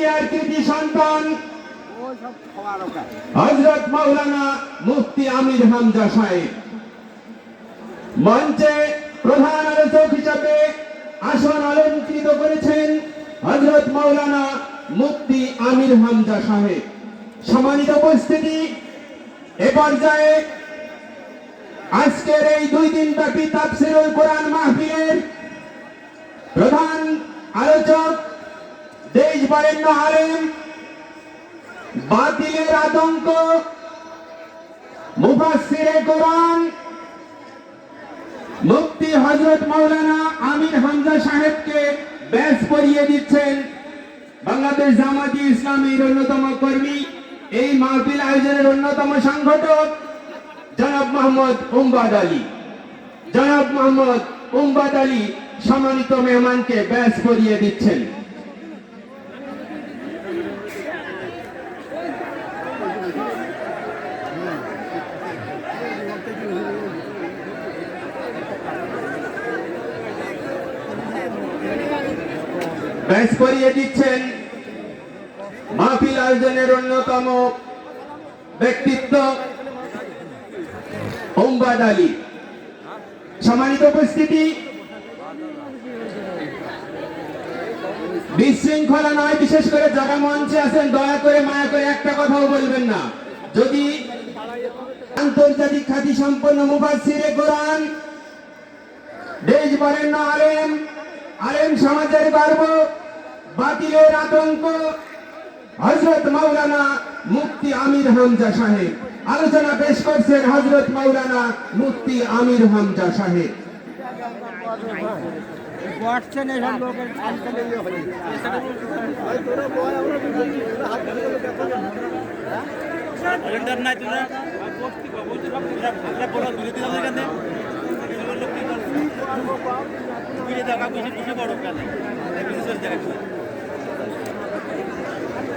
কুষ্টিয়ার কৃতি সন্তান হযরত মাওলানা মুফতি আমির হামজা সাহেব মঞ্চে প্রধান আলোচক হিসেবে আসন অলঙ্কৃত করেছেন হযরত মাওলানা মুফতি আমির হামজা সাহেব। সম্মানিত উপস্থিতি, এ পর্যায়ে আজকের এই 2 দিন ব্যাপী তাফসীরুল কোরআন মাহফিলের প্রধান আলোচক, দেশ বরেণ্য আলেম, বাতিলের আতঙ্ক, মুফাসসিরে কোরআন মুফতি হযরত মাওলানা আমির হামজা সাহেবকে ব্যাজ পরিয়ে দিচ্ছেন বাংলাদেশ জামাতি ইসলামীর অন্যতম কর্মী, এই মাহফিল আয়োজনের অন্যতম সংগঠক জনাব মোহাম্মদ উম্বাদ আলী। জনাব মোহাম্মদ উম্বাদ আলী সম্মানিত মেহমানকে ব্যাজ পরিয়ে দিচ্ছেন। ব্যাজ পরিয়ে দিচ্ছেন মাহফিল আয়োজনের অন্যতম ব্যক্তিত্ব উম্বাদ আলী। সম্মানিত উপস্থিতি, বিশৃঙ্খলা নয়, বিশেষ করে যারা মঞ্চে আছেন দয়া করে মায়া করে একটা কথাও বলবেন না। যদি আন্তর্জাতিক খ্যাতি সম্পন্ন মুফাসসিরে কোরআন, দেশ বরেণ্য আলেম, আলেম সমাজের গর্ব, বাতিলের আতঙ্ক হযরত মাওলানা মুফতি আমির হামজা সাহেব আলোচনা পেশ করছেন। হযরত মাওলানা মুফতি আমির হামজা সাহেব।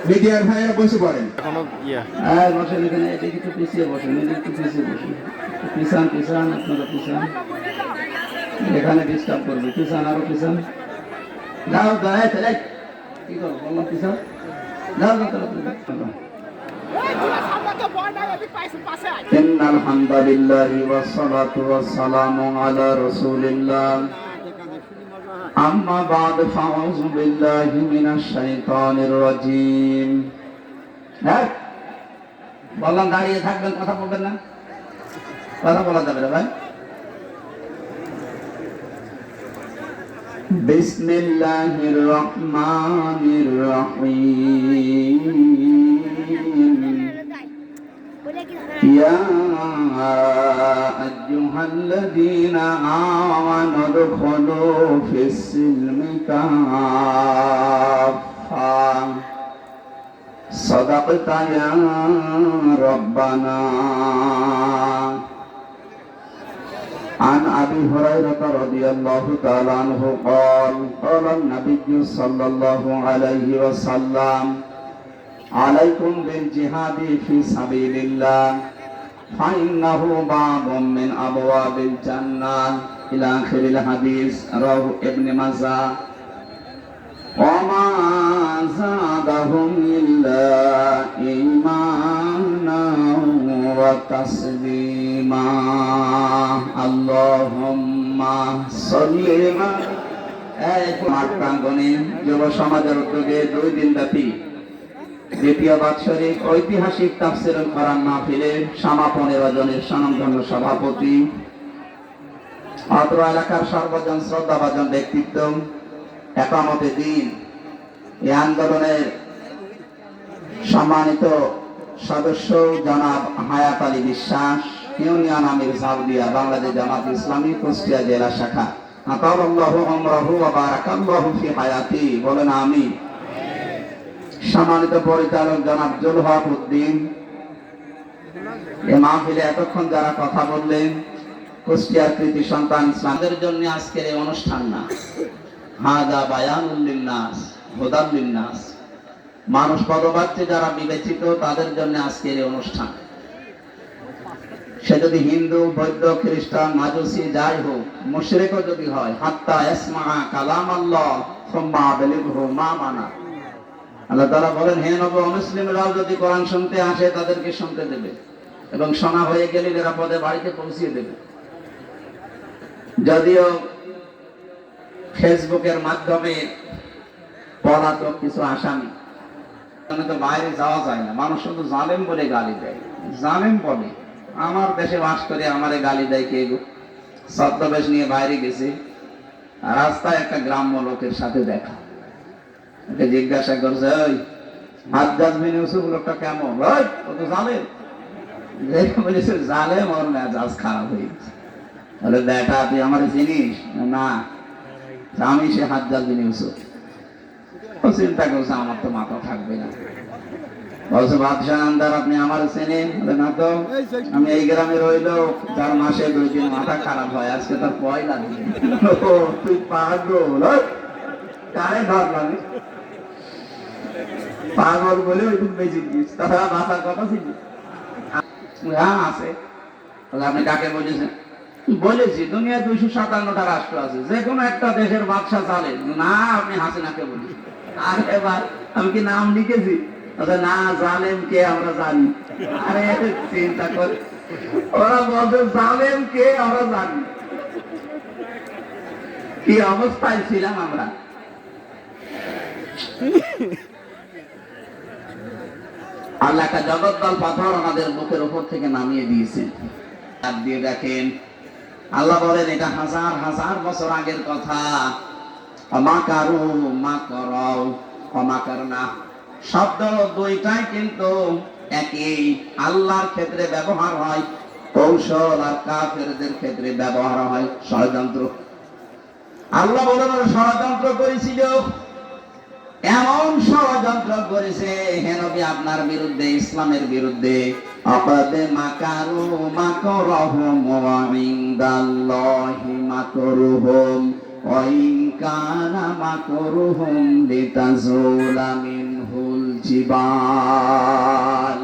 মিডিয়ার ভাইয়েরা বসে পড়েন। বসেন এখানে, এটা একটু পিছিয়ে বসেন, একটু পিছিয়ে বসেন, পিছান পিছান, আপনারা পিছান, এখানে ডিস্টার্ব করবে, পিছান, আরো পিছান, যাও দয়া চলে কি করো বললাম, পিছান যাও ইন্নাল হামদুলিল্লাহি ওয়াস সালাতু ওয়াস সালামু আলা রাসূলিল্লাহ আম্মা বাদ ফাউযু বিল্লাহি মিনাশ শাইতানির রাজীম। হ্যাঁ বললাম দাঁড়িয়ে থাকবেন, কথা বলবেন না, কথা বলা যাবে না ভাই। বিসমিল্লাহির রহমানির রহিম। ইয়া আইয়ুহাল্লাযীনা আমানু দুখুলু ফিস-সিলমি কাফা সাদাকতা ইয়া রাব্বানা। عن أبي هريرة رضي الله تعالى عنه قال قال النبي صلى الله عليه وسلم عليكم بالجهاد في سبيل الله فإنه باب من أبواب الجنة إلى آخر الحديث رواه ابن ماجه وما زادهم إلا إيمانا وتسليما اللهم صل على যুব সমাজের উদ্যোগে 2 দিন ব্যাপী দ্বিতীয় বাৎসরিক ঐতিহাসিক তাফসীরুল কোরআন মাহফিলের সমাপন আয়োজনের স্বনামধন্য সভাপতি, অত্র এলাকার সর্বজন শ্রদ্ধাভাজন ব্যক্তিত্ব, একামতে দ্বীন এই আন্দোলনের সম্মানিত সদস্য জনাব হায়াত আলী বিশ্বাস, ইউনিয়ন আমির সাউদিয়া, বাংলাদেশ জামাত ইসলামী কুষ্টিয়া জেলা শাখা। আতাল্লাহু আমরাহু ওয়া বারাকাল্লাহু ফি হায়াতি, বলেন আমিন। সম্মানিত পরিচালক জনাব জুলহক উদ্দিন, এই মাহফিলে এতক্ষণ যারা কথা বললেন কুষ্টিয়ার কৃতি সন্তান ইসলামদের জন্য আজকের এই অনুষ্ঠান না, হাদা বায়ানুল লিন্নাস হুদাল লিন্নাস, মানুষ পদবাচ্যে যারা বিবেচিত তাদের জন্য আজকের এই অনুষ্ঠান। সে যদি হিন্দু, বৌদ্ধ, খ্রিস্টান, মাজুসি যাই হোক, মুশরিকও যদি হয়, হাত্তা ইসমা কালাম আল্লাহ সুম্মা আবলিগহু মা মানা, আল্লাহ তাআলা বলেন, হে নবী, অমুসলিমরাও যদি কোরআন শুনতে আসে তাদেরকে শুনতে দেবে এবং শোনা হয়ে গেলে নিরাপদে বাড়িতে পৌঁছিয়ে দেবে। যদিও ফেসবুকের মাধ্যমে পলাতক কিছু আসামি, তো বাইরে যাওয়া যায় না, মানুষ শুধু জালেম বলে গালি দেয়, জালেম বলে। আমার দেশে বাস করে আমারে গালি দেয় কে গো? ছদ্মবেশ নিয়ে বাইরে গেছে, রাস্তায় একটা গ্রাম্য লোকের সাথে দেখা, ওকে জিজ্ঞাসা করছে, ওই হাজ্জাজ বিন ইউসুফ লোকটা কেমন? ওই ও তো জালেম। বলেছে জালেম, ওর মেজাজ খারাপ হয়ে গেছে। বলে বেটা তুই আমার চিনিস? না, আমি সে হাজ্জাজ বিন ইউসুফ। ও চিন্তা করছে আমার তো মাথা থাকবে না। বলছে বাদশাহ আন্দার, আপনি আমার চেনেন? বলে না তো, আমি এই গ্রামে রইলো যার মাসে 2 দিন মাথা খারাপ হয়, আজকে তার পয়লা দিন। ও তুই পাগল, কারে ধরলাম? পাগল বলে ওই দিন বেঁচে গিয়েছে, তাছাড়া বাঁচার কথা ছিল। হ্যাঁ আছে। আপনি কাকে বলেছেন? বলেছি দুনিয়ায় 257টা রাষ্ট্র আছে, যে কোনো একটা দেশের বাদশা চালে না। আপনি হাসিনাকে বলেছেন। আর এবার আমি কি নাম লিখেছি? না, জালেম কে আমরা জানি। আরে চিন্তা করে, ওরা বলছে জালেম কে আমরা জানি। কি অবস্থায় ছিলাম আমরা! আল্লাহ একটা জগদ্দল পাথর আমাদের বুকের উপর থেকে নামিয়ে দিয়েছেন। হাত দিয়ে দেখেন, আল্লাহ বলেন এটা হাজার হাজার বছর আগের কথা। মাকারু মাকরাও মাকারনা শব্দ দুইটাই কিন্তু একই, আল্লাহর ক্ষেত্রে ব্যবহার হয় কৌশল, আর কাফেরদের ক্ষেত্রে ব্যবহার হয় ষড়যন্ত্র। আল্লাহ বলেন ষড়যন্ত্র করেছিল, এমন ষড়যন্ত্র করেছে হে নবী আপনার বিরুদ্ধে, ইসলামের বিরুদ্ধে। আকাদে মাকারু মাকরাহুম ওয়া ইনদাল্লাহি মাকরুহুম ওয়া ইন কানা মাকরুহুম লিতাজুলা মিনহুল জিবাল।